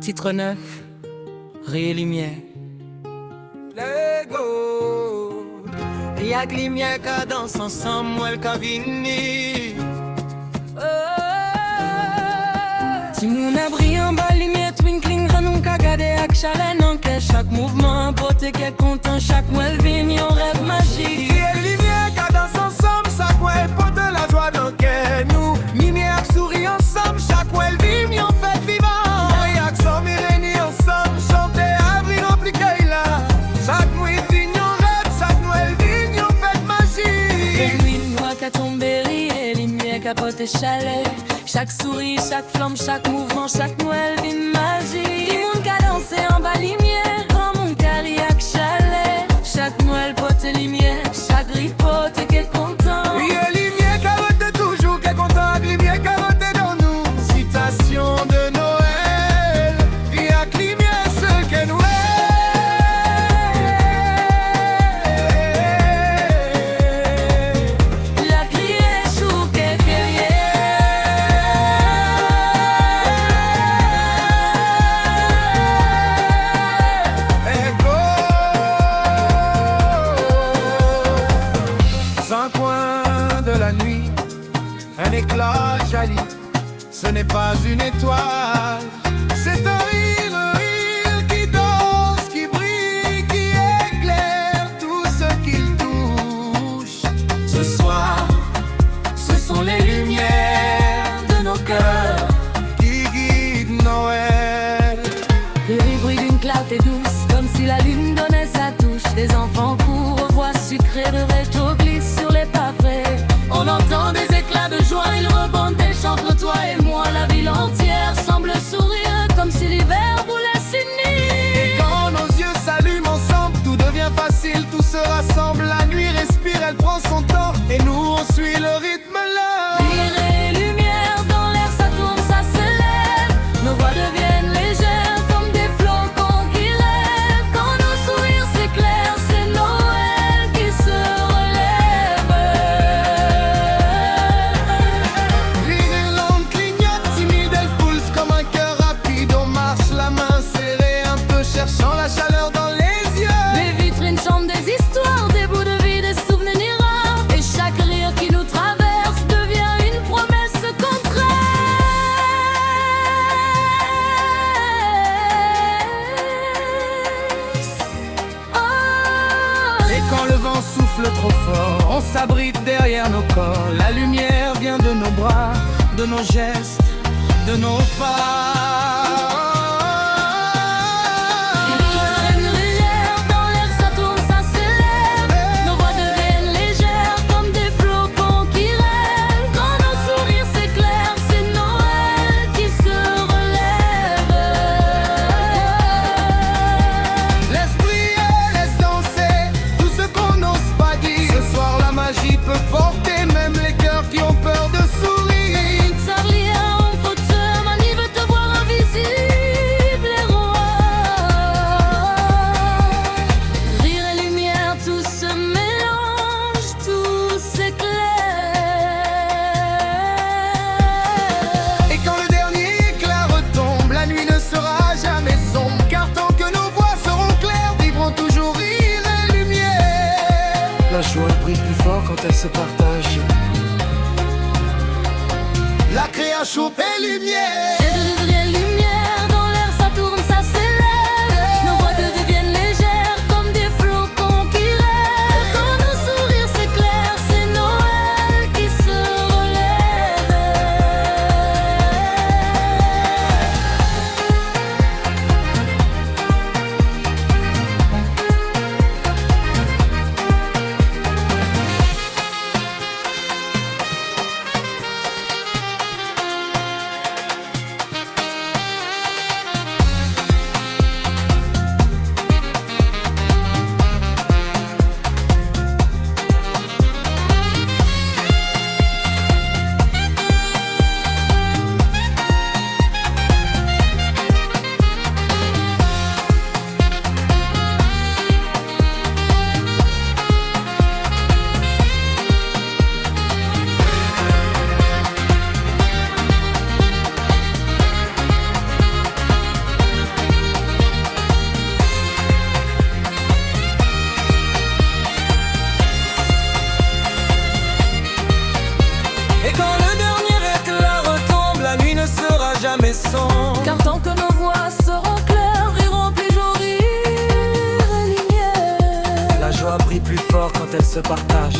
Titre 9, Ré et lumière. Lego, y'a que lumière qui danse ensemble, moi le vini. Si mon abri en bas, lumière twinkling, ranon ka gade ak chalen en quai. Chaque mouvement, pote qu'est content, chaque mois le vini, on rêve magique. Y'a lumière qui danse ensemble, chaque mois elle porte la joie dans quai. Nous, lumière sourit ensemble, chaque mois elle vini, on fait vivant. Capote et chalet, chaque souris, chaque flamme, chaque mouvement, chaque Noël vit magie. Tout monde qui danse en bas lumière, dans mon carriaque chalet. Chaque Noël pote et lumière, chaque ripote qui est content. Yeah, lumière carotte toujours qui est content, lumière carotte dans nous. Citation de Noël, y'a que lumière seul qui Noël. Un éclat jaillit, ce n'est pas une étoile, c'est un rire qui danse, qui brille, qui éclaire tout ce qu'il touche. Ce soir, ce sont les lumières de nos cœurs qui guident Noël. Le bruit d'une clarté douce, comme si la lune donnait sa touche. Des enfants courent aux voix sucrées, de réchaud glisse sur les pavés. On entend des éclats de joie, ils rebondent et chantent toi et moi. La ville entière semble sourire, comme si l'hiver voulait s'unir. Et quand nos yeux s'allument ensemble, tout devient facile, tout se rassemble. La nuit respire, elle prend son temps, et nous on suit le rythme là. Rire et lumière, dans l'air ça tourne, ça s'élève. Nos voix deviennent légères, comme des flocons qui rêvent. Quand nos sourires s'éclairent, c'est Noël qui se relève. L'Irlande clignote, timide, elle pulse comme un cœur rapide. On marche la main serrée, un peu cherchant la chaleur dans les yeux. Les vitrines chantent des histoires, des bouts de vie, des souvenirs rares. Et chaque rire qui nous traverse devient une promesse contraire. Oh. Et quand le vent souffle trop fort, on s'abrite derrière nos corps. La lumière vient de nos bras, de nos gestes, de nos pas. Porter même les cœurs qui ont peur de sourire. Sarlia en fauteuil, Mani veut te voir invisible et roi. Rire et lumière, tout se mélange, tout s'éclaire. Et quand le dernier éclat retombe, la nuit ne sera jamais sombre. Car tant que nos voix seront claires, vivront toujours rire et lumière. La joie brille plus fort quand elle se partage. La création et lumière. Et de lumière, dans l'air ça tourne, ça s'élève. Nos voix deviennent légères comme des flocons qui rêvent. Quand nos sourires s'éclairent, c'est Noël qui se relève. mes sons. Car tant que nos voix seront claires, riront plus jour, rire et lumière. La joie brille plus fort quand elle se partage.